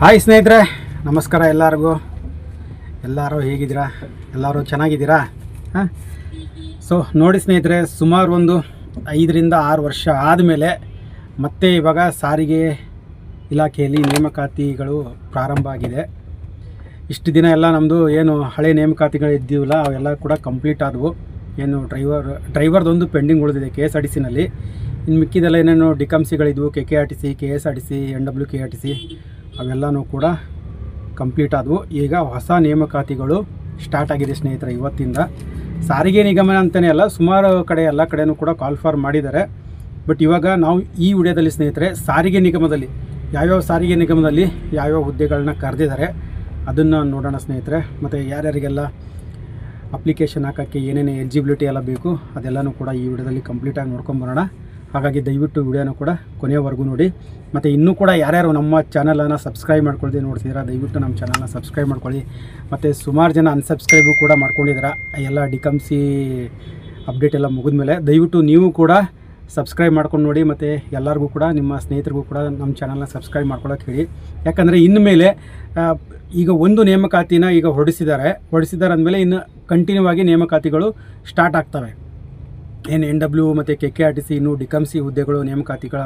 Hi ಸ್ನೇಹಿತರೆ, ನಮಸ್ಕಾರ ಎಲ್ಲರೂ ಹೇಗಿದ್ದೀರಾ? ಎಲ್ಲರೂ ಚೆನ್ನಾಗಿದ್ದೀರಾ? ಹಾಂ. ಸೊ ನೋಡಿ ಸ್ನೇಹಿತರೆ, ಸುಮಾರು ಒಂದು 5 ರಿಂದ 6 ವರ್ಷ ಆದಮೇಲೆ ಮತ್ತೆ ಇವಾಗ ಸಾರಿಗೆ ಇಲಾಖೆಯಲ್ಲಿ ನೇಮಕಾತಿಗಳು ಪ್ರಾರಂಭ ಆಗಿದೆ. ಇಷ್ಟು ದಿನ ಎಲ್ಲ ನಮ್ಮದು ಏನು ಹಳೆ ನೇಮಕಾತಿಗಳು ಇದ್ದೀವಲ್ಲ ಅವೆಲ್ಲ ಕೂಡ ಕಂಪ್ಲೀಟ್ ಆದವು. ಏನು ಡ್ರೈವರ್ದೊಂದು ಪೆಂಡಿಂಗ್ ಉಳಿದಿದೆ KSRTCನಲ್ಲಿ. ಇನ್ನು ಮಿಕ್ಕಿದೆಲ್ಲ ಏನೇನು ಡಿಕಮ್ಸಿಗಳಿದ್ವು, KKRTC, KSRTC, NWKRTC ಅವೆಲ್ಲನೂ ಕೂಡ ಕಂಪ್ಲೀಟ್ ಆದವು. ಈಗ ಹೊಸ ನೇಮಕಾತಿಗಳು ಸ್ಟಾರ್ಟ್ ಆಗಿದೆ ಸ್ನೇಹಿತರೆ. ಇವತ್ತಿಂದ ಸಾರಿಗೆ ನಿಗಮ ಅಂತಲೇ ಅಲ್ಲ, ಸುಮಾರು ಕಡೆ ಎಲ್ಲ ಕಡೆಯೂ ಕೂಡ ಕಾಲ್ ಫಾರ್ ಮಾಡಿದ್ದಾರೆ. ಬಟ್ ಇವಾಗ ನಾವು ಈ ವಿಡಿಯೋದಲ್ಲಿ ಸ್ನೇಹಿತರೆ ಸಾರಿಗೆ ನಿಗಮದಲ್ಲಿ ಯಾವ್ಯಾವ ಸಾರಿಗೆ ನಿಗಮದಲ್ಲಿ ಯಾವ್ಯಾವ ಹುದ್ದೆಗಳನ್ನ ಕರೆದಿದ್ದಾರೆ ಅದನ್ನು ನೋಡೋಣ ಸ್ನೇಹಿತರೆ. ಮತ್ತು ಯಾರ್ಯಾರಿಗೆಲ್ಲ ಅಪ್ಲಿಕೇಶನ್ ಹಾಕೋಕ್ಕೆ ಏನೇನು ಎಲಿಜಿಬಿಲಿಟಿ ಎಲ್ಲ ಬೇಕು ಅದೆಲ್ಲನೂ ಕೂಡ ಈ ವಿಡಿಯೋದಲ್ಲಿ ಕಂಪ್ಲೀಟಾಗಿ ನೋಡ್ಕೊಂಬರೋಣ. ಹಾಗಾಗಿ ದಯವಿಟ್ಟು ವಿಡಿಯೋನ ಕೂಡ ಕೊನೆಯವರೆಗೂ ನೋಡಿ. ಮತ್ತು ಇನ್ನೂ ಕೂಡ ಯಾರ್ಯಾರು ನಮ್ಮ ಚಾನಲನ್ನು ಸಬ್ಸ್ಕ್ರೈಬ್ ಮಾಡ್ಕೊಳ್ಳಿ ನೋಡ್ತಿದ್ದೀರಾ, ದಯವಿಟ್ಟು ನಮ್ಮ ಚಾನಲ್ನ ಸಬ್ಸ್ಕ್ರೈಬ್ ಮಾಡ್ಕೊಳ್ಳಿ. ಮತ್ತು ಸುಮಾರು ಜನ ಅನ್ಸಬ್ಸ್ಕ್ರೈಬು ಕೂಡ ಮಾಡ್ಕೊಂಡಿದ್ದೀರಾ. ಎಲ್ಲ ಡಿಕಮ್ಸಿ ಅಪ್ಡೇಟ್ ಎಲ್ಲ ಮುಗಿದ್ಮೇಲೆ ದಯವಿಟ್ಟು ನೀವು ಕೂಡ ಸಬ್ಸ್ಕ್ರೈಬ್ ಮಾಡ್ಕೊಂಡು ನೋಡಿ. ಮತ್ತು ಎಲ್ಲರಿಗೂ ಕೂಡ ನಿಮ್ಮ ಸ್ನೇಹಿತರಿಗೂ ಕೂಡ ನಮ್ಮ ಚಾನಲ್ನ ಸಬ್ಸ್ಕ್ರೈಬ್ ಮಾಡ್ಕೊಳ್ಳೋಕೆ ಹೇಳಿ. ಯಾಕಂದರೆ ಇನ್ಮೇಲೆ ಈಗ ಒಂದು ನೇಮಕಾತಿನ ಈಗ ಹೊರಡಿಸಿದ್ದಾರೆ ಅಂದಮೇಲೆ ಇನ್ನು ಕಂಟಿನ್ಯೂ ಆಗಿ ನೇಮಕಾತಿಗಳು ಸ್ಟಾರ್ಟ್ ಆಗ್ತವೆ. ಏನು NW ಮತ್ತು KKRTC ಇನ್ನೂ ಡಿಕಮ್ಸಿ ಹುದ್ದೆಗಳು ನೇಮಕಾತಿಗಳ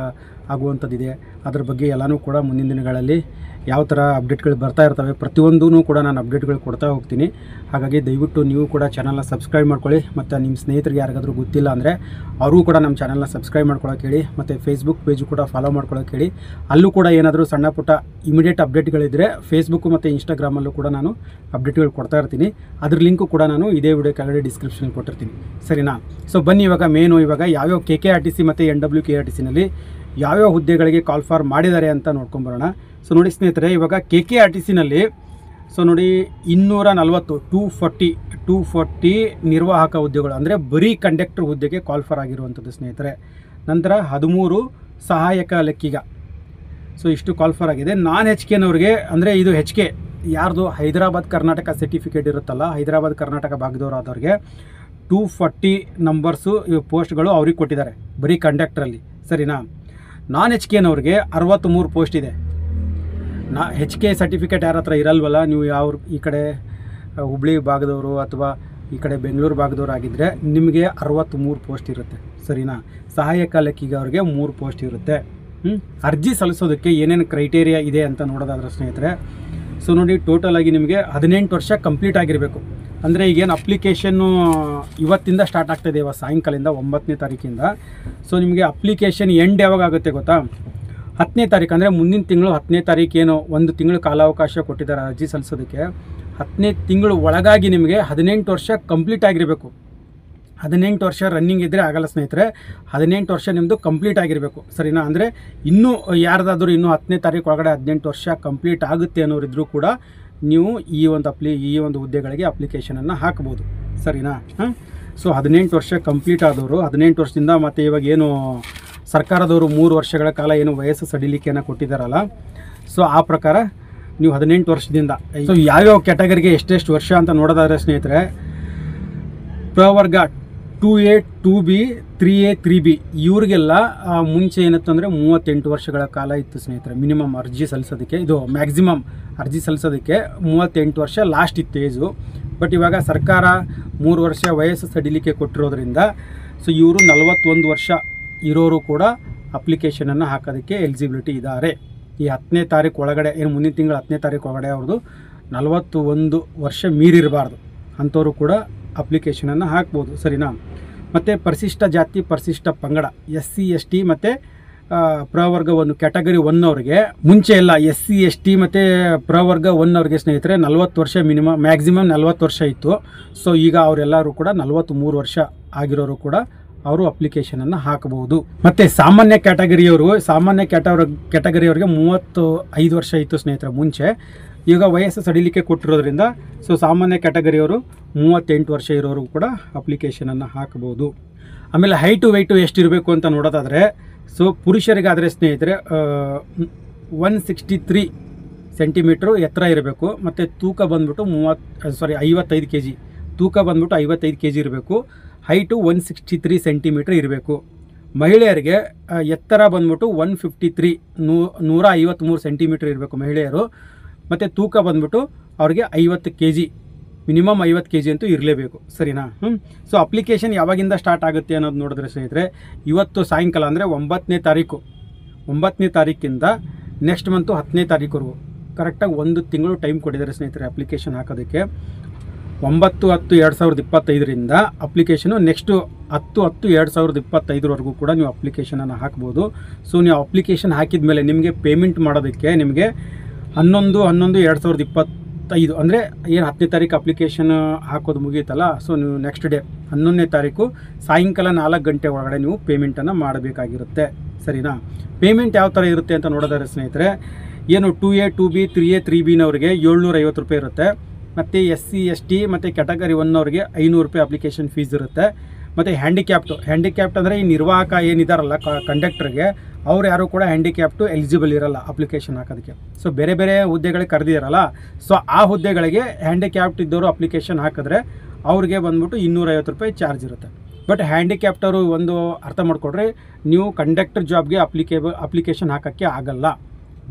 ಆಗುವಂಥದ್ದಿದೆ. ಅದ್ರ ಬಗ್ಗೆ ಎಲ್ಲನೂ ಕೂಡ ಮುಂದಿನ ದಿನಗಳಲ್ಲಿ ಯಾವ ಥರ ಅಪ್ಡೇಟ್ಗಳು ಬರ್ತಾ ಇರ್ತವೆ ಪ್ರತಿಯೊಂದೂ ಕೂಡ ನಾನು ಅಪ್ಡೇಟ್ಗಳು ಕೊಡ್ತಾ ಹೋಗ್ತೀನಿ. ಹಾಗಾಗಿ ದಯವಿಟ್ಟು ನೀವು ಕೂಡ ಚಾನಲ್ನ ಸಬ್ಸ್ಕ್ರೈಬ್ ಮಾಡ್ಕೊಳ್ಳಿ. ಮತ್ತು ನಿಮ್ಮ ಸ್ನೇಹಿತರಿಗೆ ಯಾರಿಗಾದರೂ ಗೊತ್ತಿಲ್ಲ ಅಂದರೆ ಅವ್ರಿಗೂ ಕೂಡ ನಮ್ಮ ಚಾನಲ್ನ ಸಬ್ಸ್ಕ್ರೈಬ್ ಮಾಡ್ಕೊಳ್ಳೋಕೆ ಹೇಳಿ. ಮತ್ತು ಫೇಸ್ಬುಕ್ ಪೇಜು ಕೂಡ ಫಾಲೋ ಮಾಡ್ಕೊಳ್ಳೋಕೆ ಹೇಳಿ. ಅಲ್ಲೂ ಕೂಡ ಏನಾದರೂ ಸಣ್ಣ ಪುಟ್ಟ ಇಮಿಡಿಯೇಟ್ ಅಪ್ಡೇಟ್ಗಳಿದ್ದರೆ ಫೇಸ್ಬುಕ್ಕು ಮತ್ತು ಇನ್ಸ್ಟಾಗ್ರಾಮಲ್ಲೂ ಕೂಡ ನಾನು ಅಪ್ಡೇಟ್ಗಳು ಕೊಡ್ತಾ ಇರ್ತೀನಿ. ಅದ್ರ ಲಿಂಕು ಕೂಡ ನಾನು ಇದೇ ವಿಡಿಯೋ ಕೆಳಗಡೆ ಡಿಸ್ಕ್ರಿಪ್ಷನ್ ಕೊಟ್ಟಿರ್ತೀನಿ, ಸರಿನಾ? ಸೊ ಬನ್ನಿ ಇವಾಗ ಇವಾಗ ಯಾವ್ಯಾವ KKRTC ಮತ್ತು NWKRTCನಲ್ಲಿ ಯಾವ್ಯಾವ ಹುದ್ದೆಗಳಿಗೆ ಕಾಲ್ ಫಾರ್ ಮಾಡಿದ್ದಾರೆ ಅಂತ ನೋಡ್ಕೊಂಬರೋಣ. ಸೊ ನೋಡಿ ಸ್ನೇಹಿತರೆ, ಇವಾಗ KKRTCನಲ್ಲಿ ಸೊ ನೋಡಿ 240 ನಿರ್ವಾಹಕ ಹುದ್ದೆಗಳು ಅಂದರೆ ಬರೀ ಕಂಡಕ್ಟರ್ ಹುದ್ದೆಗೆ ಕಾಲ್ ಫಾರ್ ಆಗಿರುವಂಥದ್ದು ಸ್ನೇಹಿತರೆ. ನಂತರ 13 ಸಹಾಯಕ ಲೆಕ್ಕಿಗ. ಸೊ ಇಷ್ಟು ಕಾಲ್ ಫಾರ್ ಆಗಿದೆ. ನಾನ್ HKನವ್ರಿಗೆ ಅಂದರೆ ಇದು HK ಯಾರ್ದು ಹೈದರಾಬಾದ್ ಕರ್ನಾಟಕ ಸರ್ಟಿಫಿಕೇಟ್ ಇರುತ್ತಲ್ಲ, ಹೈದರಾಬಾದ್ ಕರ್ನಾಟಕ ಭಾಗದವರು ಆದವ್ರಿಗೆ 240 ನಂಬರ್ಸು ಪೋಸ್ಟ್ಗಳು ಅವ್ರಿಗೆ ಕೊಟ್ಟಿದ್ದಾರೆ ಬರೀ ಕಂಡಕ್ಟ್ರಲ್ಲಿ, ಸರಿನಾ? ನಾನ್ HKನವ್ರಿಗೆ 63 ಪೋಸ್ಟ್ ಇದೆ. HK ಸರ್ಟಿಫಿಕೇಟ್ ಯಾರ ಹತ್ರ ಇರಲ್ವಲ್ಲ, ನೀವು ಯಾವ ಈ ಕಡೆ ಹುಬ್ಳಿ ಭಾಗದವರು ಅಥವಾ ಈ ಕಡೆ ಬೆಂಗಳೂರು ಭಾಗದವರು ಆಗಿದ್ದರೆ ನಿಮಗೆ 63 ಪೋಸ್ಟ್ ಇರುತ್ತೆ, ಸರಿನಾ? ಸಹಾಯಕ ಲೆಕ್ಕಿಗ ಅವ್ರಿಗೆ 3 ಪೋಸ್ಟ್ ಇರುತ್ತೆ. ಅರ್ಜಿ ಸಲ್ಲಿಸೋದಕ್ಕೆ ಏನೇನು ಕ್ರೈಟೇರಿಯಾ ಇದೆ ಅಂತ ನೋಡೋದಾದ್ರೆ ಸ್ನೇಹಿತರೆ, ಸೊ ನೋಡಿ ಟೋಟಲ್ ಆಗಿ ನಿಮಗೆ 18 ವರ್ಷ ಕಂಪ್ಲೀಟ್ ಆಗಿರಬೇಕು. ಅಂದರೆ ಈಗೇನು ಅಪ್ಲಿಕೇಶನ್ನು ಇವತ್ತಿಂದ ಸ್ಟಾರ್ಟ್ ಆಗ್ತಾಯಿದೆ, ಇವಾಗ ಸಾಯಂಕಾಲದಿಂದ 9ನೇ ತಾರೀಕಿಂದ. ಸೊ ನಿಮಗೆ ಅಪ್ಲಿಕೇಶನ್ ಎಂಡ್ ಯಾವಾಗ ಆಗುತ್ತೆ ಗೊತ್ತಾ? 10ನೇ ತಾರೀಕು, ಅಂದರೆ ಮುಂದಿನ ತಿಂಗಳು 10ನೇ ತಾರೀಕೇನು ಒಂದು ತಿಂಗಳು ಕಾಲಾವಕಾಶ ಕೊಟ್ಟಿದ್ದಾರೆ ಅರ್ಜಿ ಸಲ್ಲಿಸೋದಕ್ಕೆ. 10ನೇ ತಿಂಗಳು ಒಳಗಾಗಿ ನಿಮಗೆ 18 ವರ್ಷ ಕಂಪ್ಲೀಟ್ ಆಗಿರಬೇಕು. 18 ವರ್ಷ ರನ್ನಿಂಗ್ ಇದ್ದರೆ ಆಗಲ್ಲ ಸ್ನೇಹಿತರೆ, 18 ವರ್ಷ ನಿಮ್ಮದು ಕಂಪ್ಲೀಟ್ ಆಗಿರಬೇಕು, ಸರಿನಾ? ಅಂದರೆ ಇನ್ನೂ ಯಾರ್ದಾದ್ರೂ ಇನ್ನೂ 10ನೇ ತಾರೀಕು ಒಳಗಡೆ 18 ವರ್ಷ ಕಂಪ್ಲೀಟ್ ಆಗುತ್ತೆ ಅನ್ನೋರಿದ್ರೂ ಕೂಡ ನೀವು ಈ ಒಂದು ಹುದ್ದೆಗಳಿಗೆ ಅಪ್ಲಿಕೇಶನನ್ನು ಹಾಕ್ಬೋದು, ಸರಿನಾ? ಹಾಂ. ಸೊ 18 ವರ್ಷ ಕಂಪ್ಲೀಟ್ ಆದವರು 18 ವರ್ಷದಿಂದ ಮತ್ತು ಇವಾಗ ಏನು ಸರ್ಕಾರದವರು 3 ವರ್ಷಗಳ ಕಾಲ ಏನು ವಯಸ್ಸು ಸಡಿಲಿಕೆಯನ್ನು ಕೊಟ್ಟಿದ್ದಾರಲ್ಲ, ಸೊ ಆ ಪ್ರಕಾರ ನೀವು 18 ವರ್ಷದಿಂದ ಸೊ ಯಾವ್ಯಾವ ಕ್ಯಾಟಗರಿಗೆ ಎಷ್ಟೆಷ್ಟು ವರ್ಷ ಅಂತ ನೋಡೋದಾದ್ರೆ ಸ್ನೇಹಿತರೆ, ಪ್ರವರ್ಗ 2A 2B 3A 3B ಇವ್ರಿಗೆಲ್ಲ ಮುಂಚೆ ಏನಿತ್ತಂದರೆ 38 ವರ್ಷಗಳ ಕಾಲ ಇತ್ತು ಸ್ನೇಹಿತರೆ ಮಿನಿಮಮ್ ಅರ್ಜಿ ಸಲ್ಲಿಸೋದಕ್ಕೆ. ಇದು ಮ್ಯಾಕ್ಸಿಮಮ್ ಅರ್ಜಿ ಸಲ್ಲಿಸೋದಕ್ಕೆ 38 ವರ್ಷ ಲಾಸ್ಟ್ ಇತ್ತು ಏಜು. ಬಟ್ ಇವಾಗ ಸರ್ಕಾರ 3 ವರ್ಷ ವಯಸ್ಸು ಸಡಿಲಿಕೆ ಕೊಟ್ಟಿರೋದ್ರಿಂದ ಸೊ ಇವರು 41 ವರ್ಷ ಇರೋರು ಕೂಡ ಅಪ್ಲಿಕೇಶನನ್ನು ಹಾಕೋದಕ್ಕೆ ಎಲಿಜಿಬಿಲಿಟಿ ಇದ್ದಾರೆ. ಈ 10ನೇ ತಾರೀಕು ಒಳಗಡೆ ಏನು ಮುಂದಿನ ತಿಂಗಳು 10ನೇ ತಾರೀಕು ಒಳಗಡೆ ಅವ್ರದ್ದು 41 ವರ್ಷ ಮೀರಿರಬಾರ್ದು ಅಂಥವರು ಕೂಡ ಅಪ್ಲಿಕೇಶನನ್ನು ಹಾಕ್ಬೋದು, ಸರಿನಾ? ಮತ್ತು ಪರಿಶಿಷ್ಟ ಜಾತಿ ಪರಿಶಿಷ್ಟ ಪಂಗಡ SC ST ಮತ್ತು ಪ್ರವರ್ಗ 1 ಕ್ಯಾಟಗರಿ 1 ಅವರಿಗೆ ಮುಂಚೆ ಎಲ್ಲ SC ST ಮತ್ತು ಪ್ರವರ್ಗ 1 ಅವರಿಗೆ ಸ್ನೇಹಿತರೆ 40 ವರ್ಷ ಮ್ಯಾಕ್ಸಿಮಮ್ 40 ವರ್ಷ ಇತ್ತು. ಸೊ ಈಗ ಅವರೆಲ್ಲರೂ ಕೂಡ 43 ವರ್ಷ ಆಗಿರೋರು ಕೂಡ ಅವರು ಅಪ್ಲಿಕೇಶನನ್ನು ಹಾಕಬಹುದು. ಮತ್ತು ಸಾಮಾನ್ಯ ಕ್ಯಾಟಗರಿಯವರಿಗೆ 35 ವರ್ಷ ಇತ್ತು ಸ್ನೇಹಿತರೆ ಮುಂಚೆ. ಈಗ ವಯಸ್ಸು ಸಡಿಲಿಕೆ ಕೊಟ್ಟಿರೋದ್ರಿಂದ ಸೊ ಸಾಮಾನ್ಯ ಕ್ಯಾಟಗರಿಯವರು 38 ವರ್ಷ ಇರೋರು ಕೂಡ ಅಪ್ಲಿಕೇಶನನ್ನು ಹಾಕಬಹುದು. ಆಮೇಲೆ ಹೈಟು ವೆಯ್ಟು ಎಷ್ಟಿರಬೇಕು ಅಂತ ನೋಡೋದಾದರೆ, ಸೊ ಪುರುಷರಿಗಾದರೆ ಸ್ನೇಹಿತರೆ 163 ಸೆಂಟಿಮೀಟ್ರು ಎತ್ತರ ಇರಬೇಕು. ಮತ್ತು ತೂಕ ಬಂದ್ಬಿಟ್ಟು 55 kg, ತೂಕ ಬಂದ್ಬಿಟ್ಟು 55 kg ಇರಬೇಕು. ಹೈಟು 163 ಸೆಂಟಿಮೀಟ್ರ್ ಇರಬೇಕು. ಮಹಿಳೆಯರಿಗೆ ಎತ್ತರ ಬಂದ್ಬಿಟ್ಟು 153 153 ಸೆಂಟಿಮೀಟರ್ ಇರಬೇಕು ಮಹಿಳೆಯರು, ಮತ್ತು ತೂಕ ಬಂದ್ಬಿಟ್ಟು ಅವ್ರಿಗೆ 50 kg, ಮಿನಿಮಮ್ 50 kg ಅಂತೂ ಇರಲೇಬೇಕು, ಸರಿನಾ? ಸೊ ಅಪ್ಲಿಕೇಶನ್ ಯಾವಾಗಿಂದ ಸ್ಟಾರ್ಟ್ ಆಗುತ್ತೆ ಅನ್ನೋದು ನೋಡಿದ್ರೆ ಸ್ನೇಹಿತರೆ, ಇವತ್ತು ಸಾಯಂಕಾಲ ಅಂದರೆ 9ನೇ ತಾರೀಕಿಂದ ನೆಕ್ಸ್ಟ್ ಮಂತು 10ನೇ ತಾರೀಕುವರೆಗೂ ಕರೆಕ್ಟಾಗಿ 1 ತಿಂಗಳು ಟೈಮ್ ಕೊಟ್ಟಿದ್ದಾರೆ ಸ್ನೇಹಿತರೆ ಅಪ್ಲಿಕೇಶನ್ ಹಾಕೋದಕ್ಕೆ. 9/10/2025ರಿಂದ ಅಪ್ಲಿಕೇಶನು ನೆಕ್ಸ್ಟು 10/10/2025ವರೆಗೂ ಕೂಡ ನೀವು ಅಪ್ಲಿಕೇಶನನ್ನು ಹಾಕ್ಬೋದು. ಸೊ ನೀವು ಅಪ್ಲಿಕೇಶನ್ ಹಾಕಿದ ಮೇಲೆ ನಿಮಗೆ ಪೇಮೆಂಟ್ ಮಾಡೋದಕ್ಕೆ ನಿಮಗೆ 11/11/2025 ಅಂದರೆ ಏನು 10ನೇ ತಾರೀಕು ಅಪ್ಲಿಕೇಶನ್ ಹಾಕೋದು ಮುಗಿಯುತ್ತಲ್ಲ, ಸೊ ನೀವು ನೆಕ್ಸ್ಟ್ ಡೇ 11ನೇ ತಾರೀಕು ಸಾಯಂಕಾಲ 4 ಗಂಟೆ ಒಳಗಡೆ ನೀವು ಪೇಮೆಂಟನ್ನು ಮಾಡಬೇಕಾಗಿರುತ್ತೆ, ಸರಿನಾ? ಪೇಮೆಂಟ್ ಯಾವ ಥರ ಇರುತ್ತೆ ಅಂತ ನೋಡೋದಾದ್ರೆ ಸ್ನೇಹಿತರೆ, ಏನು 2A 2B 3A 3Bನವ್ರಿಗೆ 750 ರೂಪಾಯಿ ಇರುತ್ತೆ, ಮತ್ತು SC ST ಮತ್ತು ಕ್ಯಾಟಗರಿ 1 ಅವ್ರಿಗೆ 500 ರೂಪಾಯಿ ಅಪ್ಲಿಕೇಶನ್ ಫೀಸ್ ಇರುತ್ತೆ. ಮತ್ತು ಹ್ಯಾಂಡಿಕ್ಯಾಪ್ಟ್ ಅಂದರೆ ಈ ನಿರ್ವಾಹಕ ಏನಿದಾರಲ್ಲ ಕಂಡಕ್ಟರ್ಗೆ, ಅವ್ರು ಯಾರು ಕೂಡ ಹ್ಯಾಂಡಿಕ್ಯಾಪ್ಟು ಎಲಿಜಿಬಲ್ ಇರಲ್ಲ ಅಪ್ಲಿಕೇಶನ್ ಹಾಕೋದಕ್ಕೆ. ಸೊ ಬೇರೆ ಬೇರೆ ಹುದ್ದೆಗಳಿಗೆ ಕರೆದಿರಲ್ಲ, ಸೊ ಆ ಹುದ್ದೆಗಳಿಗೆ ಹ್ಯಾಂಡಿಕ್ಯಾಪ್ಟ್ ಇದ್ದವರು ಅಪ್ಲಿಕೇಶನ್ ಹಾಕಿದ್ರೆ ಅವ್ರಿಗೆ ಬಂದ್ಬಿಟ್ಟು 250 ರೂಪಾಯಿ ಚಾರ್ಜ್ ಇರುತ್ತೆ. ಬಟ್ ಹ್ಯಾಂಡಿಕ್ಯಾಪ್ಟವರು ಒಂದು ಅರ್ಥ ಮಾಡಿಕೊಡ್ರಿ, ನೀವು ಕಂಡಕ್ಟರ್ ಜಾಬ್ಗೆ ಅಪ್ಲಿಕೇಶನ್ ಹಾಕೋಕ್ಕೆ ಆಗಲ್ಲ.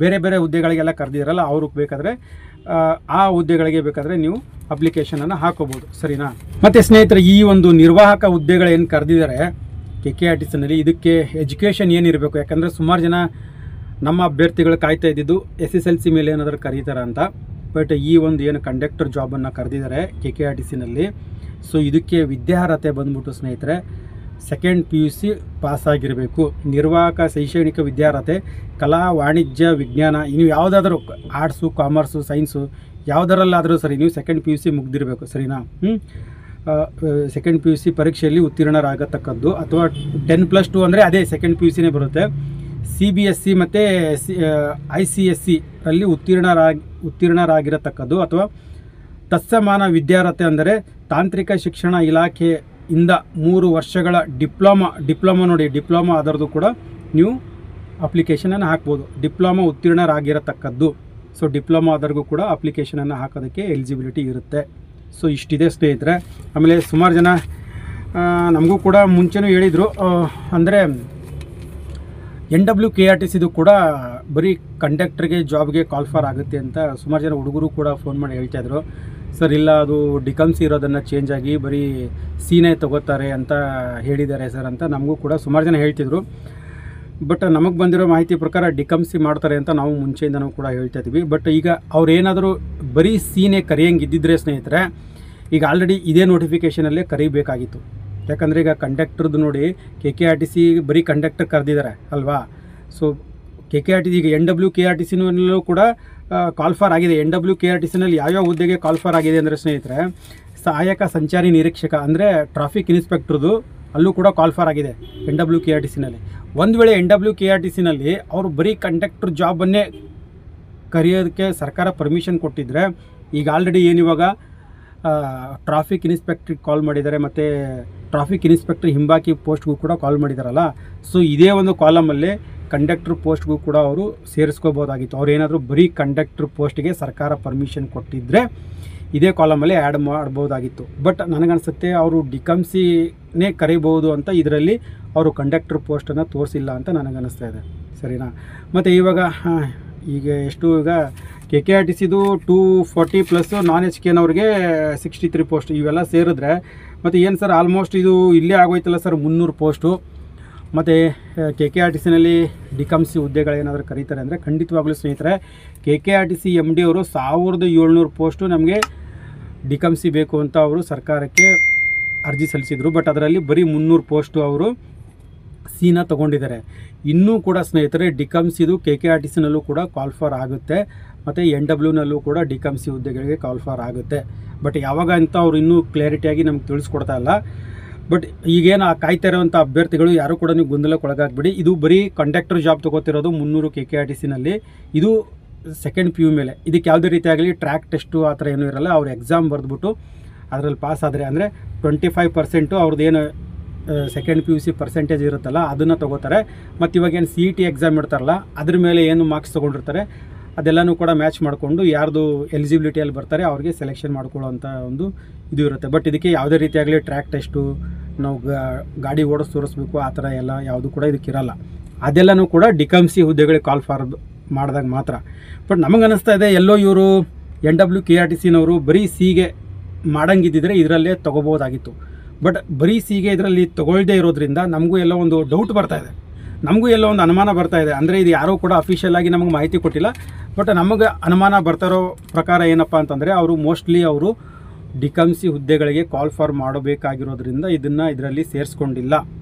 ಬೇರೆ ಬೇರೆ ಹುದ್ದೆಗಳಿಗೆಲ್ಲ ಕರೆದಿರಲ್ಲ, ಅವ್ರಿಗೆ ಬೇಕಾದರೆ ಆ ಹುದ್ದೆಗಳಿಗೆ ಬೇಕಾದರೆ ನೀವು ಅಪ್ಲಿಕೇಶನನ್ನು ಹಾಕೋಬೋದು, ಸರಿನಾ? ಮತ್ತು ಸ್ನೇಹಿತರೆ, ಈ ಒಂದು ನಿರ್ವಾಹಕ ಹುದ್ದೆಗಳೇನು ಕರೆದಿದ್ದಾರೆ KKRTCನಲ್ಲಿ, ಇದಕ್ಕೆ ಎಜುಕೇಷನ್ ಏನಿರಬೇಕು? ಯಾಕಂದರೆ ಸುಮಾರು ಜನ ನಮ್ಮ ಅಭ್ಯರ್ಥಿಗಳು ಕಾಯ್ತಾ ಇದ್ದಿದ್ದು SSLC ಮೇಲೆ ಏನಾದರೂ ಕರೀತಾರೆ ಅಂತ. ಬಟ್ ಈ ಒಂದು ಏನು ಕಂಡಕ್ಟರ್ ಜಾಬನ್ನು ಕರೆದಿದ್ದಾರೆ KKRTCನಲ್ಲಿ, ಸೊ ಇದಕ್ಕೆ ವಿದ್ಯಾರ್ಹತೆ ಬಂದ್ಬಿಟ್ಟು ಸ್ನೇಹಿತರೆ ಸೆಕೆಂಡ್ PUC ಪಾಸಾಗಿರಬೇಕು. ನಿರ್ವಾಹಕ ಶೈಕ್ಷಣಿಕ ವಿದ್ಯಾರ್ಹತೆ ಕಲಾ, ವಾಣಿಜ್ಯ, ವಿಜ್ಞಾನ, ನೀವು ಯಾವುದಾದ್ರೂ ಆರ್ಟ್ಸು, ಕಾಮರ್ಸು, ಸೈನ್ಸು ಯಾವುದರಲ್ಲಾದರೂ ಸರಿ ನೀವು ಸೆಕೆಂಡ್ PUC ಮುಗ್ದಿರಬೇಕು, ಸರಿನಾ? ಸೆಕೆಂಡ್ PUC ಪರೀಕ್ಷೆಯಲ್ಲಿ ಉತ್ತೀರ್ಣರಾಗತಕ್ಕದ್ದು, ಅಥವಾ 10+2 ಅಂದರೆ ಅದೇ ಸೆಕೆಂಡ್ PUCನೇ ಬರುತ್ತೆ. CBSE ಮತ್ತು ICSE ರಲ್ಲಿ ಉತ್ತೀರ್ಣರಾಗಿರತಕ್ಕದ್ದು, ಅಥವಾ ತತ್ಸಮಾನ ವಿದ್ಯಾರ್ಹತೆ ಅಂದರೆ ತಾಂತ್ರಿಕ ಶಿಕ್ಷಣ ಇಲಾಖೆಯಿಂದ 3 ವರ್ಷಗಳ ಡಿಪ್ಲೊಮಾ ನೋಡಿ, ಡಿಪ್ಲೊಮಾ ಅದರದ್ದು ಕೂಡ ನೀವು ಅಪ್ಲಿಕೇಶನನ್ನು ಹಾಕ್ಬೋದು. ಡಿಪ್ಲೊಮಾ ಉತ್ತೀರ್ಣರಾಗಿರತಕ್ಕದ್ದು, ಸೊ ಡಿಪ್ಲೊಮಾ ಅದರಿಗೂ ಕೂಡ ಅಪ್ಲಿಕೇಶನನ್ನು ಹಾಕೋದಕ್ಕೆ ಎಲಿಜಿಬಿಲಿಟಿ ಇರುತ್ತೆ. ಸೊ ಇಷ್ಟಿದೆ ಸ್ನೇಹಿತರೆ. ಆಮೇಲೆ ಸುಮಾರು ಜನ ನಮಗೂ ಕೂಡ ಮುಂಚೆನೂ ಹೇಳಿದರು, ಅಂದರೆ NWKRTCದು ಕೂಡ ಬರೀ ಕಂಡಕ್ಟರ್ಗೆ ಜಾಬ್ಗೆ ಕಾಲ್ಫಾರ್ ಆಗುತ್ತೆ ಅಂತ ಸುಮಾರು ಜನ ಹುಡುಗರು ಕೂಡ ಫೋನ್ ಮಾಡಿ ಹೇಳ್ತಾಯಿದ್ರು. ಸರ್ ಇಲ್ಲ, ಅದು ಡಿಕಮ್ಸಿ ಇರೋದನ್ನು ಚೇಂಜ್ ಆಗಿ ಬರೀ ಸೀನೇ ತಗೋತಾರೆ ಅಂತ ಹೇಳಿದ್ದಾರೆ ಸರ್ ಅಂತ ನಮಗೂ ಕೂಡ ಸುಮಾರು ಜನ ಹೇಳ್ತಿದ್ರು. ಬಟ್ ನಮಗೆ ಬಂದಿರೋ ಮಾಹಿತಿ ಪ್ರಕಾರ ಡಿಕಮ್ಸಿ ಮಾಡ್ತಾರೆ ಅಂತ ನಾವು ಮುಂಚೆಯಿಂದನೂ ಕೂಡ ಹೇಳ್ತಾ ಇದ್ವಿ. ಬಟ್ ಈಗ ಅವ್ರೇನಾದರೂ ಬರೀ ಸೀನೇ ಕರೆಯಂಗಿದ್ದಿದ್ರೆ ಸ್ನೇಹಿತರೆ, ಈಗ ಆಲ್ರೆಡಿ ಇದೇ ನೋಟಿಫಿಕೇಷನಲ್ಲೇ ಕರೀಬೇಕಾಗಿತ್ತು. ಯಾಕಂದರೆ ಈಗ ಕಂಡಕ್ಟರ್ದು ನೋಡಿ KKRTC ಬರೀ ಕಂಡಕ್ಟರ್ ಕರೆದಿದ್ದಾರೆ ಅಲ್ವಾ. ಸೊ KKRTC ಈಗ NWKRTCನಲ್ಲೂ ಕೂಡ ಕಾಲ್ಫಾರ್ ಆಗಿದೆ. NWKRTCನಲ್ಲಿ ಯಾವ್ಯಾವ ಹುದ್ದೆಗೆ ಕಾಲ್ಫಾರ್ ಆಗಿದೆ ಅಂದರೆ ಸ್ನೇಹಿತರೆ, ಸಹಾಯಕ ಸಂಚಾರಿ ನಿರೀಕ್ಷಕ ಅಂದರೆ ಟ್ರಾಫಿಕ್ ಇನ್ಸ್ಪೆಕ್ಟ್ರದು ಅಲ್ಲೂ ಕೂಡ ಕಾಲ್ಫಾರ್ ಆಗಿದೆ NWKRTCನಲ್ಲಿ. ಒಂದು ವೇಳೆ NWKRTCನಲ್ಲಿ ಅವರು ಬರೀ ಕಂಡಕ್ಟರ್ ಜಾಬನ್ನೇ ಕರೆಯೋದಕ್ಕೆ ಸರ್ಕಾರ ಪರ್ಮಿಷನ್ ಕೊಟ್ಟಿದ್ದರೆ, ಈಗ ಆಲ್ರೆಡಿ ಏನಿವಾಗ ಟ್ರಾಫಿಕ್ ಇನ್ಸ್ಪೆಕ್ಟ್ರಿಗೆ ಕಾಲ್ ಮಾಡಿದ್ದಾರೆ, ಮತ್ತು ಟ್ರಾಫಿಕ್ ಇನ್ಸ್ಪೆಕ್ಟ್ರ್ ಹಿಂಬಾಕಿ ಪೋಸ್ಟ್ಗೂ ಕೂಡ ಕಾಲ್ ಮಾಡಿದಾರಲ್ಲ. ಸೊ ಇದೇ ಒಂದು ಕಾಲಮಲ್ಲಿ ಕಂಡಕ್ಟ್ರ್ ಪೋಸ್ಟ್ಗೂ ಕೂಡ ಅವರು ಸೇರಿಸ್ಕೋಬೋದಾಗಿತ್ತು. ಅವ್ರು ಏನಾದರೂ ಬರೀ ಕಂಡಕ್ಟ್ರ್ ಪೋಸ್ಟ್ಗೆ ಸರ್ಕಾರ ಪರ್ಮಿಷನ್ ಕೊಟ್ಟಿದ್ದರೆ ಇದೇ ಕಾಲಮಲ್ಲಿ ಆ್ಯಡ್ ಮಾಡ್ಬೋದಾಗಿತ್ತು. ಬಟ್ ನನಗನ್ಸುತ್ತೆ ಅವರು ಡಿಕಮ್ಸಿನೇ ಕರಿಬೋದು ಅಂತ ಇದರಲ್ಲಿ ಅವರು ಕಂಡಕ್ಟ್ರ್ ಪೋಸ್ಟನ್ನು ತೋರಿಸಿಲ್ಲ ಅಂತ ನನಗನ್ನಿಸ್ತಾ ಇದೆ, ಸರಿನಾ? ಮತ್ತು ಇವಾಗ ಈಗ ಎಷ್ಟು, ಈಗ KKRTCದು 240+ ನಾನ್ HKನವ್ರಿಗೆ 63 ಪೋಸ್ಟ್ ಇವೆಲ್ಲ ಸೇರಿದ್ರೆ, ಮತ್ತು ಏನು ಸರ್ ಆಲ್ಮೋಸ್ಟ್ ಇದು ಇಲ್ಲೇ ಆಗೋಯ್ತಲ್ಲ ಸರ್ 300 ಪೋಸ್ಟು. ಮತ್ತು KKRTCನಲ್ಲಿ ಡಿಕಮ್ಸಿ ಹುದ್ದೆಗಳೇನಾದರೂ ಕರೀತಾರೆ ಅಂದರೆ ಖಂಡಿತವಾಗ್ಲೂ ಸ್ನೇಹಿತರೆ KKRTC MD ಅವರು 1700 ಪೋಸ್ಟು ನಮಗೆ ಡಿಕಮ್ಸಿ ಬೇಕು ಅಂತ ಅವರು ಸರ್ಕಾರಕ್ಕೆ ಅರ್ಜಿ ಸಲ್ಲಿಸಿದರು. ಬಟ್ ಅದರಲ್ಲಿ ಬರೀ 300 ಪೋಸ್ಟು ಅವರು ಸೀನ ತೊಗೊಂಡಿದ್ದಾರೆ. ಇನ್ನೂ ಕೂಡ ಸ್ನೇಹಿತರೆ ಡಿಕಮ್ಸಿದು KKRTCನಲ್ಲೂ ಕೂಡ ಕಾಲ್ಫಾರ್ ಆಗುತ್ತೆ, ಮತ್ತು NWನಲ್ಲೂ ಕೂಡ ಡಿಕಮ್ಸಿ ಹುದ್ದೆಗಳಿಗೆ ಕಾಲ್ಫಾರ್ ಆಗುತ್ತೆ. ಬಟ್ ಯಾವಾಗ ಅಂತ ಅವ್ರು ಇನ್ನೂ ಕ್ಲಾರಿಟಿಯಾಗಿ ನಮ್ಗೆ ತಿಳಿಸ್ಕೊಡ್ತಾ ಇಲ್ಲ. ಬಟ್ ಈಗೇನು ಕಾಯ್ತಾ ಇರೋವಂಥ ಅಭ್ಯರ್ಥಿಗಳು ಯಾರೂ ಕೂಡ ನೀವು ಗೊಂದಲಕ್ಕೆ ಒಳಗಾಗ್ಬಿಡಿ. ಇದು ಬರೀ ಕಂಡಕ್ಟರ್ ಜಾಬ್ ತೊಗೋತಿರೋದು 300 KKRTCನಲ್ಲಿ. ಇದು ಸೆಕೆಂಡ್ PU ಮೇಲೆ. ಇದಕ್ಕೆ ಯಾವುದೇ ರೀತಿಯಾಗಲಿ ಟ್ರ್ಯಾಕ್ ಟೆಸ್ಟು ಆ ಥರ ಏನೂ ಇರಲ್ಲ. ಅವ್ರು ಎಕ್ಸಾಮ್ ಬರೆದ್ಬಿಟ್ಟು ಅದರಲ್ಲಿ ಪಾಸ್ ಆದರೆ, ಅಂದರೆ 25% ಅವ್ರದ್ದೇನು ಸೆಕೆಂಡ್ PUC ಪರ್ಸೆಂಟೇಜ್ ಇರುತ್ತಲ್ಲ ಅದನ್ನು ತೊಗೋತಾರೆ. ಮತ್ತು ಇವಾಗೇನು CET ಎಕ್ಸಾಮ್ ಇಡ್ತಾರಲ್ಲ ಅದ್ರ ಮೇಲೆ ಏನು ಮಾರ್ಕ್ಸ್ ತೊಗೊಂಡಿರ್ತಾರೆ ಅದೆಲ್ಲನೂ ಕೂಡ ಮ್ಯಾಚ್ ಮಾಡಿಕೊಂಡು ಯಾರ್ದು ಎಲಿಜಿಬಿಲಿಟಿಯಲ್ಲಿ ಬರ್ತಾರೆ ಅವ್ರಿಗೆ ಸೆಲೆಕ್ಷನ್ ಮಾಡ್ಕೊಳ್ಳೋವಂಥ ಒಂದು ಇದು ಇರುತ್ತೆ. ಬಟ್ ಇದಕ್ಕೆ ಯಾವುದೇ ರೀತಿಯಾಗಲಿ ಟ್ರ್ಯಾಕ್ ಟೆಸ್ಟು, ನಾವು ಗಾಡಿ ಓಡಿಸಿ ತೋರಿಸ್ಬೇಕು, ಆ ಥರ ಎಲ್ಲ ಯಾವುದು ಕೂಡ ಇದಕ್ಕಿರಲ್ಲ. ಅದೆಲ್ಲನೂ ಕೂಡ ಡಿಕಮ್ಸಿ ಹುದ್ದೆಗಳಿಗೆ ಕಾಲ್ ಫಾರ್ ಮಾಡಿದಾಗ ಮಾತ್ರ. ಬಟ್ ನಮಗನ್ನಿಸ್ತಾ ಇದೆ ಎಲ್ಲೋ ಇವರು NWKRTCನವರು ಬರೀ ಸಿಗೆ ಮಾಡಂಗಿದ್ದಿದ್ರೆ ಇದರಲ್ಲೇ ತೊಗೋಬೋದಾಗಿತ್ತು. ಬಟ್ ಬರೀ ಸಿಗೆ ಇದರಲ್ಲಿ ತೊಗೊಳ್ಳದೇ ಇರೋದ್ರಿಂದ ನಮಗೂ ಎಲ್ಲೋ ಒಂದು ಡೌಟ್ ಬರ್ತಾಯಿದೆ, ನಮಗೂ ಎಲ್ಲೋ ಒಂದು ಅನುಮಾನ ಬರ್ತಾಯಿದೆ. ಅಂದರೆ ಇದು ಯಾರೂ ಕೂಡ ಅಫಿಷಿಯಲ್ ಆಗಿ ನಮಗೆ ಮಾಹಿತಿ ಕೊಟ್ಟಿಲ್ಲ. ಬಟ್ ನಮಗೆ ಅನುಮಾನ ಬರ್ತಾರೋ ಪ್ರಕಾರ ಏನಪ್ಪ ಅಂತಂದರೆ ಮೋಸ್ಟ್ಲಿ ಅವರು ಡಿಕಮ್ಸಿ ಹುದ್ದೆಗಳಿಗೆ ಕಾಲ್ ಫಾರ್ ಮಾಡಬೇಕಾಗಿರೋದ್ರಿಂದ ಇದರಲ್ಲಿ ಸೇರಿಸ್ಕೊಂಡಿಲ್ಲ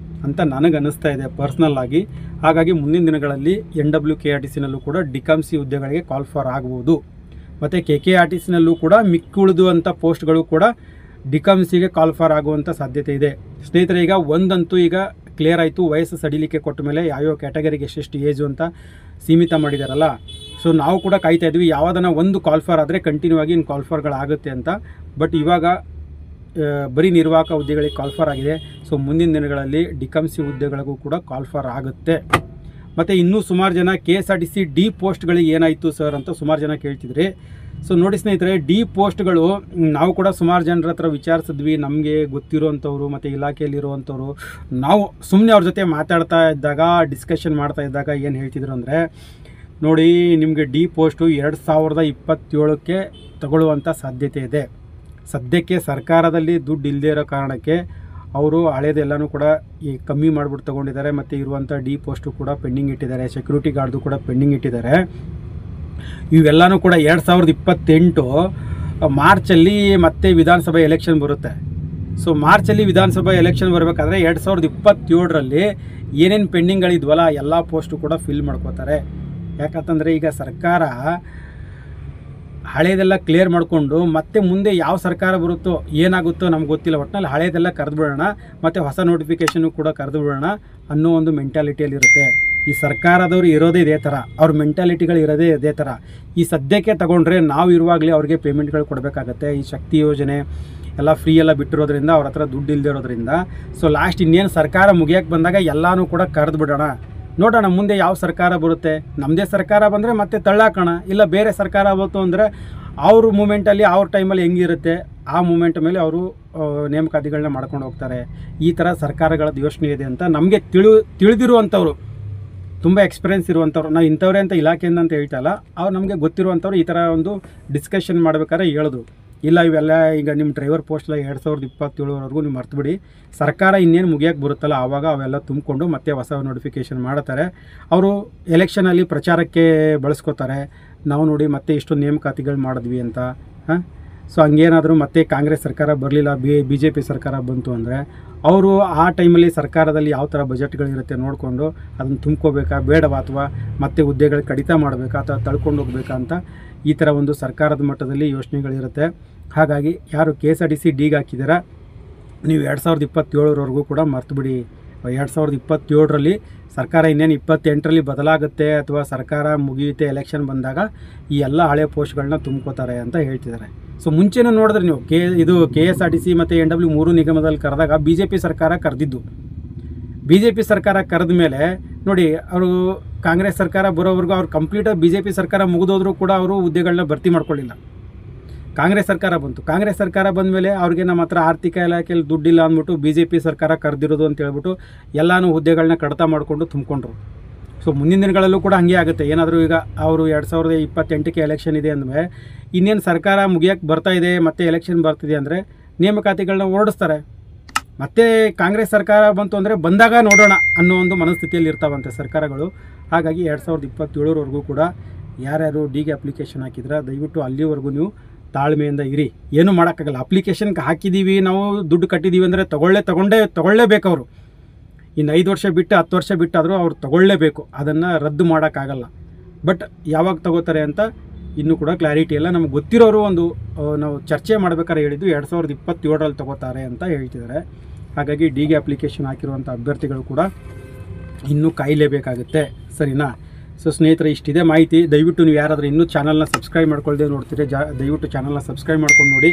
ಅಂತ ನನಗೆ ಅನ್ನಿಸ್ತಾ ಇದೆ ಪರ್ಸ್ನಲ್ ಆಗಿ. ಹಾಗಾಗಿ ಮುಂದಿನ ದಿನಗಳಲ್ಲಿ NWKRTCನಲ್ಲೂ ಕೂಡ ಡಿಕಮ್ಸಿ ಹುದ್ದೆಗಳಿಗೆ ಕಾಲ್ ಫಾರ್ ಆಗ್ಬೋದು. ಮತ್ತು KKRTCನಲ್ಲೂ ಕೂಡ ಮಿಕ್ಕುಳಿದುವಂಥ ಪೋಸ್ಟ್ಗಳು ಕೂಡ ಡಿಕಮ್ಸಿಗೆ ಕಾಲ್ ಫಾರ್ ಆಗುವಂಥ ಸಾಧ್ಯತೆ ಇದೆ. ಸ್ನೇಹಿತರೆ, ಈಗ ಒಂದಂತೂ ಈಗ ಕ್ಲಿಯರ್ ಆಯಿತು, ವಯಸ್ಸು ಸಡಿಲಿಕೆ ಕೊಟ್ಟ ಮೇಲೆ ಯಾವ್ಯಾವ ಕ್ಯಾಟಗರಿಗೆ ಎಷ್ಟೆಷ್ಟು ಏಜು ಅಂತ ಸೀಮಿತ ಮಾಡಿದಾರಲ್ಲ. ಸೊ ನಾವು ಕೂಡ ಕಾಯ್ತಾ ಇದ್ವಿ ಯಾವುದನ್ನ ಒಂದು ಕಾಲ್ ಫಾರ್ ಆದರೆ ಕಂಟಿನ್ಯೂ ಆಗಿ ಇನ್ನು ಕಾಲ್ ಫಾರ್ಗಳಾಗುತ್ತೆ ಅಂತ. ಬಟ್ ಇವಾಗ ಬರೀ ನಿರ್ವಾಹಕ ಹುದ್ದೆಗಳಿಗೆ ಕಾಲ್ ಫಾರ್ ಆಗಿದೆ. ಸೊ ಮುಂದಿನ ದಿನಗಳಲ್ಲಿ ಡಿಕಮ್ಸಿ ಹುದ್ದೆಗಳಿಗೂ ಕೂಡ ಕಾಲ್ ಫಾರ್ ಆಗುತ್ತೆ. ಮತ್ತು ಇನ್ನೂ ಸುಮಾರು ಜನ KSRTC ಡಿ ಪೋಸ್ಟ್ಗಳಿಗೆ ಏನಾಯಿತು ಸರ್ ಅಂತ ಸುಮಾರು ಜನ ಕೇಳ್ತಿದ್ರಿ. ಸೊ ನೋಡಿ ಸ್ನೇಹಿತರೆ, ಡಿ ಪೋಸ್ಟ್ಗಳು ನಾವು ಕೂಡ ಸುಮಾರು ಜನರ ಹತ್ರ ವಿಚಾರಿಸಿದ್ವಿ. ನಮಗೆ ಗೊತ್ತಿರೋವಂಥವ್ರು ಮತ್ತು ಇಲಾಖೆಯಲ್ಲಿರುವಂಥವ್ರು, ನಾವು ಸುಮ್ಮನೆ ಅವ್ರ ಜೊತೆ ಮಾತಾಡ್ತಾ ಇದ್ದಾಗ, ಡಿಸ್ಕಷನ್ ಮಾಡ್ತಾ ಇದ್ದಾಗ ಏನು ಹೇಳ್ತಿದ್ರು ಅಂದರೆ, ನೋಡಿ ನಿಮಗೆ ಡಿ ಪೋಸ್ಟು 2027ಕ್ಕೆ ತಗೊಳ್ಳುವಂಥ ಸಾಧ್ಯತೆ ಇದೆ. ಸದ್ಯಕ್ಕೆ ಸರ್ಕಾರದಲ್ಲಿ ದುಡ್ಡು ಇಲ್ಲದೇ ಇರೋ ಕಾರಣಕ್ಕೆ ಅವರು ಹಳೇದೆಲ್ಲನೂ ಕೂಡ ಈ ಕಮ್ಮಿ ಮಾಡಿಬಿಟ್ಟು ತೊಗೊಂಡಿದ್ದಾರೆ. ಮತ್ತು ಇರುವಂಥ ಡಿ ಪೋಸ್ಟು ಕೂಡ ಪೆಂಡಿಂಗ್ ಇಟ್ಟಿದ್ದಾರೆ, ಸೆಕ್ಯೂರಿಟಿ ಗಾರ್ಡ್ದು ಕೂಡ ಪೆಂಡಿಂಗ್ ಇಟ್ಟಿದ್ದಾರೆ. ಇವೆಲ್ಲನೂ ಕೂಡ 2028 ಮಾರ್ಚಲ್ಲಿ ಮತ್ತೆ ವಿಧಾನಸಭೆ ಎಲೆಕ್ಷನ್ ಬರುತ್ತೆ. ಸೊ ಮಾರ್ಚಲ್ಲಿ ವಿಧಾನಸಭಾ ಎಲೆಕ್ಷನ್ ಬರಬೇಕಾದ್ರೆ 2027ರಲ್ಲಿ ಏನೇನು ಪೆಂಡಿಂಗ್ಗಳಿದ್ವಲ್ಲ ಎಲ್ಲ ಪೋಸ್ಟು ಕೂಡ ಫಿಲ್ ಮಾಡ್ಕೋತಾರೆ. ಯಾಕಂತಂದರೆ ಈಗ ಸರ್ಕಾರ ಹಳೇದೆಲ್ಲ ಕ್ಲಿಯರ್ ಮಾಡಿಕೊಂಡು ಮತ್ತೆ ಮುಂದೆ ಯಾವ ಸರ್ಕಾರ ಬರುತ್ತೋ ಏನಾಗುತ್ತೋ ನಮ್ಗೆ ಗೊತ್ತಿಲ್ಲ, ಒಟ್ಟಿನಲ್ಲಿ ಹಳೇದೆಲ್ಲ ಕರೆದು ಬಿಡೋಣ, ಮತ್ತು ಹೊಸ ನೋಟಿಫಿಕೇಷನ್ನು ಕೂಡ ಕರೆದು ಬಿಡೋಣ ಅನ್ನೋ ಒಂದು ಮೆಂಟಾಲಿಟಿಯಲ್ಲಿರುತ್ತೆ. ಈ ಸರ್ಕಾರದವರು ಇರೋದೇ ಇದೇ ಥರ, ಅವ್ರ ಮೆಂಟಾಲಿಟಿಗಳು ಇರೋದೇ ಇದೇ ಥರ. ಈ ಸದ್ಯಕ್ಕೆ ತಗೊಂಡ್ರೆ ನಾವು ಇರುವಾಗಲೇ ಅವ್ರಿಗೆ ಪೇಮೆಂಟ್ಗಳು ಕೊಡಬೇಕಾಗತ್ತೆ. ಈ ಶಕ್ತಿ ಯೋಜನೆ ಎಲ್ಲ ಫ್ರೀ ಎಲ್ಲ ಬಿಟ್ಟಿರೋದ್ರಿಂದ ಅವ್ರ ಹತ್ರ ದುಡ್ಡು ಇಲ್ಲದೆ ಇರೋದ್ರಿಂದ ಸೊ ಲಾಸ್ಟ್ ಇನ್ನೇನು ಸರ್ಕಾರ ಮುಗಿಯೋಕ್ಕೆ ಬಂದಾಗ ಎಲ್ಲನೂ ಕೂಡ ಕರೆದು ಬಿಡೋಣ, ನೋಡೋಣ ಮುಂದೆ ಯಾವ ಸರ್ಕಾರ ಬರುತ್ತೆ. ನಮ್ಮದೇ ಸರ್ಕಾರ ಬಂದರೆ ಮತ್ತೆ ತಳ್ಳಾಕೋಣ, ಇಲ್ಲ ಬೇರೆ ಸರ್ಕಾರ ಬಂತು ಅಂದರೆ ಅವ್ರ ಮೂಮೆಂಟಲ್ಲಿ ಅವ್ರ ಟೈಮಲ್ಲಿ ಹೆಂಗಿರುತ್ತೆ ಆ ಮೂಮೆಂಟ್ ಮೇಲೆ ಅವರು ನೇಮಕಾತಿಗಳನ್ನ ಮಾಡ್ಕೊಂಡು ಹೋಗ್ತಾರೆ. ಈ ಥರ ಸರ್ಕಾರಗಳದ್ದು ಯೋಚನೆ ಇದೆ ಅಂತ ನಮಗೆ ತಿಳಿದಿರುವಂಥವ್ರು, ತುಂಬ ಎಕ್ಸ್ಪೀರಿಯೆನ್ಸ್ ಇರುವಂಥವ್ರು, ನಾವು ಇಂಥವ್ರೆ ಅಂತ ಇಲಾಖೆಯಿಂದ ಅಂತ ಹೇಳ್ತಲ್ಲ, ಅವ್ರು ನಮಗೆ ಗೊತ್ತಿರುವಂಥವ್ರು ಈ ಥರ ಒಂದು ಡಿಸ್ಕಷನ್ ಮಾಡ್ಬೇಕಾದ್ರೆ ಹೇಳಿದ್ರು, ಇಲ್ಲ ಇವೆಲ್ಲ ಈಗ ನಿಮ್ಮ ಡ್ರೈವರ್ ಪೋಸ್ಟೆಲ್ಲ 2027ವರೆಗೂ ನೀವು ಮರ್ತುಬಿಡಿ, ಸರ್ಕಾರ ಇನ್ನೇನು ಮುಗಿಯೋಕ್ಕೆ ಬರುತ್ತಲ್ಲ ಆವಾಗ ಅವೆಲ್ಲ ತುಂಬಿಕೊಂಡು ಮತ್ತೆ ಹೊಸ ನೋಟಿಫಿಕೇಷನ್ ಮಾಡ್ತಾರೆ. ಅವರು ಎಲೆಕ್ಷನಲ್ಲಿ ಪ್ರಚಾರಕ್ಕೆ ಬಳಸ್ಕೋತಾರೆ, ನಾವು ನೋಡಿ ಮತ್ತೆ ಇಷ್ಟು ನೇಮಕಾತಿಗಳು ಮಾಡಿದ್ವಿ ಅಂತ. ಸೊ ಹಂಗೇನಾದರೂ ಮತ್ತೆ ಕಾಂಗ್ರೆಸ್ ಸರ್ಕಾರ ಬರಲಿಲ್ಲ, BJP ಸರ್ಕಾರ ಬಂತು ಅಂದರೆ ಅವರು ಆ ಟೈಮಲ್ಲಿ ಸರ್ಕಾರದಲ್ಲಿ ಯಾವ ಥರ ಬಜೆಟ್ಗಳಿರುತ್ತೆ ನೋಡಿಕೊಂಡು ಅದನ್ನು ತುಂಬ್ಕೋಬೇಕಾ ಬೇಡವಾ, ಅಥವಾ ಮತ್ತೆ ಹುದ್ದೆಗಳು ಕಡಿತ ಮಾಡಬೇಕಾ ಅಥವಾ ತಳ್ಕೊಂಡು ಹೋಗ್ಬೇಕಾ ಅಂತ ಈ ಥರ ಒಂದು ಸರ್ಕಾರದ ಮಟ್ಟದಲ್ಲಿ ಯೋಚನೆಗಳಿರುತ್ತೆ. ಹಾಗಾಗಿ ಯಾರು KSRTC ಡಿಗೆ ಹಾಕಿದ್ದೀರಾ ನೀವು 2027ವರೆಗೂ ಕೂಡ ಮರ್ತುಬಿಡಿ. 2027ರಲ್ಲಿ ಸರ್ಕಾರ ಇನ್ನೇನು 28ರಲ್ಲಿ ಬದಲಾಗುತ್ತೆ ಅಥವಾ ಸರ್ಕಾರ ಮುಗಿಯುತ್ತೆ ಎಲೆಕ್ಷನ್ ಬಂದಾಗ ಈ ಎಲ್ಲ ಹಳೆ ಪೋಸ್ಟ್ಗಳನ್ನ ತುಂಬ್ಕೋತಾರೆ ಅಂತ ಹೇಳ್ತಿದ್ದಾರೆ. ಸೊ ಮುಂಚೆನೂ ನೋಡಿದ್ರೆ ನೀವು KSRTC ಮತ್ತು NW 3 ನಿಗಮದಲ್ಲಿ ಕರೆದಾಗ BJP ಸರ್ಕಾರ ಕರೆದಿದ್ದು. BJP ಸರ್ಕಾರ ಕರೆದ ಮೇಲೆ ನೋಡಿ ಅವರು ಕಾಂಗ್ರೆಸ್ ಸರ್ಕಾರ ಬರೋವರೆಗೂ ಅವ್ರು ಕಂಪ್ಲೀಟಾಗಿ BJP ಸರ್ಕಾರ ಮುಗಿದೋದ್ರೂ ಕೂಡ ಅವರು ಹುದ್ದೆಗಳನ್ನ ಭರ್ತಿ ಮಾಡ್ಕೊಳ್ಳಿಲ್ಲ. ಕಾಂಗ್ರೆಸ್ ಸರ್ಕಾರ ಬಂತು, ಕಾಂಗ್ರೆಸ್ ಸರ್ಕಾರ ಬಂದ ಮೇಲೆ ಅವ್ರಿಗೆ ನಮ್ಮ ಹತ್ರ ಆರ್ಥಿಕ ಇಲಾಖೆಯಲ್ಲಿ ದುಡ್ಡಿಲ್ಲ ಅಂದ್ಬಿಟ್ಟು BJP ಸರ್ಕಾರ ಕರೆದಿರೋದು ಅಂತ ಹೇಳ್ಬಿಟ್ಟು ಎಲ್ಲನೂ ಹುದ್ದೆಗಳನ್ನ ಕಡಿತ ಮಾಡಿಕೊಂಡು ತುಂಬಿಕೊಂಡ್ರು. ಸೊ ಮುಂದಿನ ದಿನಗಳಲ್ಲೂ ಕೂಡ ಹಾಗೆ ಆಗುತ್ತೆ. ಏನಾದರೂ ಈಗ ಅವರು 2028ಕ್ಕೆ ಎಲೆಕ್ಷನ್ ಇದೆ ಅಂದಮೇಲೆ ಇನ್ನೇನು ಸರ್ಕಾರ ಮುಗಿಯೋಕ್ಕೆ ಬರ್ತಾ ಇದೆ, ಮತ್ತೆ ಎಲೆಕ್ಷನ್ ಬರ್ತಿದೆ ಅಂದರೆ ನೇಮಕಾತಿಗಳನ್ನ ಹೊರಡಿಸ್ತಾರೆ. ಮತ್ತೆ ಕಾಂಗ್ರೆಸ್ ಸರ್ಕಾರ ಬಂತು ಅಂದರೆ ಬಂದಾಗ ನೋಡೋಣ ಅನ್ನೋ ಒಂದು ಮನಸ್ಥಿತಿಯಲ್ಲಿ ಇರ್ತಾವಂತೆ ಸರ್ಕಾರಗಳು. ಹಾಗಾಗಿ 2027ವರೆಗೂ ಕೂಡ ಯಾರ್ಯಾರು ಡಿಗೆ ಅಪ್ಲಿಕೇಶನ್ ಹಾಕಿದ್ರೆ ದಯವಿಟ್ಟು ಅಲ್ಲಿವರೆಗೂ ನೀವು ತಾಳ್ಮೆಯಿಂದ ಇರಿ. ಏನೂ ಮಾಡೋಕ್ಕಾಗಲ್ಲ, ಅಪ್ಲಿಕೇಶನ್ಗೆ ಹಾಕಿದ್ದೀವಿ ನಾವು ದುಡ್ಡು ಕಟ್ಟಿದ್ದೀವಿ ಅಂದರೆ ತಗೊಳ್ಳೇಬೇಕು ಅವರು. ಇನ್ನು 5 ವರ್ಷ ಬಿಟ್ಟು 10 ವರ್ಷ ಬಿಟ್ಟಾದರೂ ಅವ್ರು ತಗೊಳ್ಳೇಬೇಕು, ಅದನ್ನು ರದ್ದು ಮಾಡೋಕ್ಕಾಗಲ್ಲ. ಬಟ್ ಯಾವಾಗ ತಗೋತಾರೆ ಅಂತ ಇನ್ನೂ ಕೂಡ ಕ್ಲಾರಿಟಿ ಇಲ್ಲ. ನಮ್ಗೆ ಗೊತ್ತಿರೋರು ಒಂದು ನಾವು ಚರ್ಚೆ ಮಾಡ್ಬೇಕಾದ್ರೆ ಹೇಳಿದ್ದು 2027ರಲ್ಲಿ ತಗೋತಾರೆ ಅಂತ ಹೇಳ್ತಿದ್ದಾರೆ. ಹಾಗಾಗಿ ಡಿಗೆ ಅಪ್ಲಿಕೇಶನ್ ಹಾಕಿರುವಂಥ ಅಭ್ಯರ್ಥಿಗಳು ಕೂಡ ಇನ್ನೂ ಕಾಯಲೇಬೇಕಾಗುತ್ತೆ, ಸರಿನಾ? ಸೊ ಸ್ನೇಹಿತರೆ, ಇಷ್ಟಿದೆ ಮಾಹಿತಿ. ದಯವಿಟ್ಟು ನೀವು ಯಾರಾದರೂ ಇನ್ನೂ ಚಾನಲ್ನ ಸಬ್ಸ್ಕ್ರೈಬ್ ಮಾಡ್ಕೊಳ್ದೆ ನೋಡ್ತೀರಿ, ದಯವಿಟ್ಟು ಚಾನಲ್ನ ಸಬ್ಸ್ಕ್ರೈಬ್ ಮಾಡ್ಕೊಂಡು ನೋಡಿ.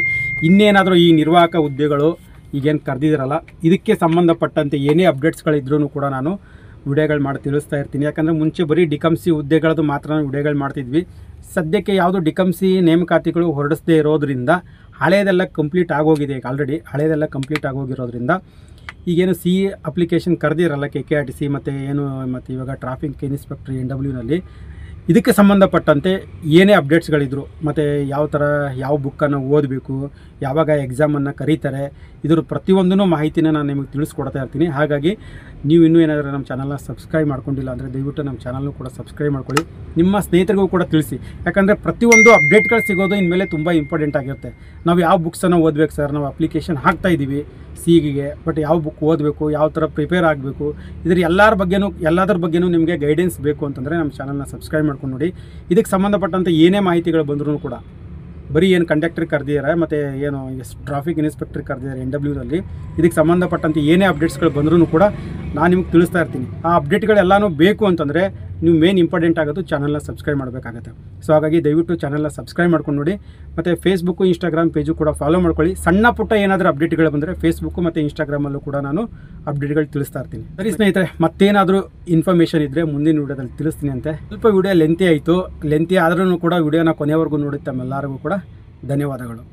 ಇನ್ನೇನಾದರೂ ಈ ನಿರ್ವಾಹಕ ಹುದ್ದೆಗಳು ಈಗೇನು ಕರೆದಿದ್ದೀರಲ್ಲ ಇದಕ್ಕೆ ಸಂಬಂಧಪಟ್ಟಂತೆ ಏನೇ ಅಪ್ಡೇಟ್ಸ್ಗಳಿದ್ರೂ ಕೂಡ ನಾನು ವಿಡಿಯೋಗಳು ಮಾಡಿ ತಿಳಿಸ್ತಾ ಇರ್ತೀನಿ. ಯಾಕಂದರೆ ಮುಂಚೆ ಬರೀ ಡಿಕಮ್ಸಿ ಹುದ್ದೆಗಳದ್ದು ಮಾತ್ರ ವಿಡಿಯೋಗಳು ಮಾಡ್ತಿದ್ವಿ. ಸದ್ಯಕ್ಕೆ ಯಾವುದು ಡಿಕಮ್ಸಿ ನೇಮಕಾತಿಗಳು ಹೊರಡಿಸದೇ ಇರೋದ್ರಿಂದ ಹಳೆಯದೆಲ್ಲ ಕಂಪ್ಲೀಟ್ ಆಗೋಗಿದೆ. ಈಗ ಆಲ್ರೆಡಿ ಹಳೆಯದೆಲ್ಲ ಕಂಪ್ಲೀಟ್ ಆಗೋಗಿರೋದ್ರಿಂದ ಈಗೇನು ಸಿ ಅಪ್ಲಿಕೇಶನ್ ಕರೆದಿರಲ್ಲ KKRTC ಮತ್ತು ಇವಾಗ ಟ್ರಾಫಿಕ್ ಇನ್ಸ್ಪೆಕ್ಟರ್ NWನಲ್ಲಿ ಇದಕ್ಕೆ ಸಂಬಂಧಪಟ್ಟಂತೆ ಏನೇ ಅಪ್ಡೇಟ್ಸ್ಗಳಿದ್ರು ಮತ್ತು ಯಾವ ಥರ ಯಾವ ಬುಕ್ಕನ್ನು ಓದಬೇಕು, ಯಾವಾಗ ಎಕ್ಸಾಮನ್ನು ಕರೀತಾರೆ, ಇದ್ರ ಪ್ರತಿಯೊಂದೂ ಮಾಹಿತಿನ ನಾನು ನಿಮಗೆ ತಿಳಿಸ್ಕೊಡ್ತಾ ಇರ್ತೀನಿ. ಹಾಗಾಗಿ ನೀವು ಇನ್ನೂ ಏನಾದರೂ ನಮ್ಮ ಚಾನಲ್ನ ಸಬ್ಸ್ಕ್ರೈಬ್ ಮಾಡ್ಕೊಂಡಿಲ್ಲ ಅಂದರೆ ದಯವಿಟ್ಟು ನಮ್ಮ ಚಾನಲ್ನು ಕೂಡ ಸಬ್ಸ್ಕ್ರೈಬ್ ಮಾಡ್ಕೊಳ್ಳಿ. ನಿಮ್ಮ ಸ್ನೇಹಿತರಿಗೂ ಕೂಡ ತಿಳಿಸಿ. ಯಾಕಂದರೆ ಪ್ರತಿಯೊಂದು ಅಪ್ಡೇಟ್ಗಳು ಸಿಗೋದು ಇನ್ಮೇಲೆ ತುಂಬ ಇಂಪಾರ್ಟೆಂಟ್ ಆಗಿರುತ್ತೆ. ನಾವು ಯಾವ ಬುಕ್ಸನ್ನು ಓದಬೇಕು ಸರ್, ನಾವು ಅಪ್ಲಿಕೇಶನ್ ಹಾಕ್ತಾಯಿದ್ದೀವಿ ಸಿಗೆ, ಬಟ್ ಯಾವ ಬುಕ್ ಓದಬೇಕು, ಯಾವ ಥರ ಪ್ರಿಪೇರ್ ಆಗಬೇಕು, ಎಲ್ಲದರ ಬಗ್ಗೆನೂ ನಿಮಗೆ ಗೈಡೆನ್ಸ್ ಬೇಕು ಅಂತಂದರೆ ನಮ್ಮ ಚಾನಲ್ನ ಸಬ್ಸ್ಕ್ರೈಬ್ ಮಾಡ್ಕೊಂಡು ನೋಡಿ. ಇದಕ್ಕೆ ಸಂಬಂಧಪಟ್ಟಂತೆ ಏನೇ ಮಾಹಿತಿಗಳು ಬಂದರೂ ಕೂಡ ಬರೀ ಏನು ಕಂಡಕ್ಟರ್ ಕರೆದಿದ್ದಾರೆ ಮತ್ತು ಏನು ಟ್ರಾಫಿಕ್ ಇನ್ಸ್ಪೆಕ್ಟರ್ ಕರೆದಿದ್ದಾರೆ NWನಲ್ಲಿ, ಇದಕ್ಕೆ ಸಂಬಂಧಪಟ್ಟಂತೆ ಏನೇ ಅಪ್ಡೇಟ್ಸ್ಗಳು ಬಂದರೂ ಕೂಡ ನಾನು ನಿಮಗೆ ತಿಳಿಸ್ತಾ ಇರ್ತೀನಿ. ಆ ಅಪ್ಡೇಟ್ಗಳೆಲ್ಲನೂ ಬೇಕು ಅಂತಂದರೆ ನೀವು ಮೇನ್ ಇಂಪಾರ್ಟೆಂಟ್ ಆಗೋದು ಚಾನಲ್ನ ಸಬ್ಸ್ಕ್ರೈಬ್ ಮಾಡಬೇಕಾಗುತ್ತೆ. ಸೊ ಹಾಗಾಗಿ ದಯವಿಟ್ಟು ಚಾನಲ್ನ ಸಬ್ಸ್ಕ್ರೈಬ್ ಮಾಡ್ಕೊಂಡು ನೋಡಿ. ಮತ್ತು ಫೇಸ್ಬುಕ್ಕು ಇನ್ಸ್ಟಾಗ್ರಾಮ್ ಪೇಜು ಕೂಡ ಫಾಲೋ ಮಾಡ್ಕೊಳ್ಳಿ. ಸಣ್ಣ ಪುಟ್ಟ ಏನಾದರೂ ಅಪ್ಡೇಟ್ಗಳು ಬಂದರೆ ಫೇಸ್ಬುಕ್ಕು ಮತ್ತು ಇನ್ಸ್ಟಾಗ್ರಾಮಲ್ಲೂ ಕೂಡ ನಾನು ಅಪ್ಡೇಟ್ಗಳು ತಿಳಿಸ್ತಾ ಇರ್ತೀನಿ. ಸರಿ ಸ್ನೇಹಿತರೆ, ಮತ್ತೇನಾದರೂ ಇನ್ಫಾರ್ಮೇಷನ್ ಇದ್ದರೆ ಮುಂದಿನ ವೀಡಿಯೋದಲ್ಲಿ ತಿಳಿಸ್ತೀನಿ ಅಂತೆ. ಸ್ವಲ್ಪ ವೀಡಿಯೋ ಲೆಂತಿ ಆಯಿತು. ಲೆಂತಿ ಆದ್ರೂ ಕೂಡ ವೀಡಿಯೋನ ಕೊನೆವರೆಗೂ ನೋಡಿ ತಮ್ಮೆಲ್ಲರಿಗೂ ಕೂಡ ಧನ್ಯವಾದಗಳು.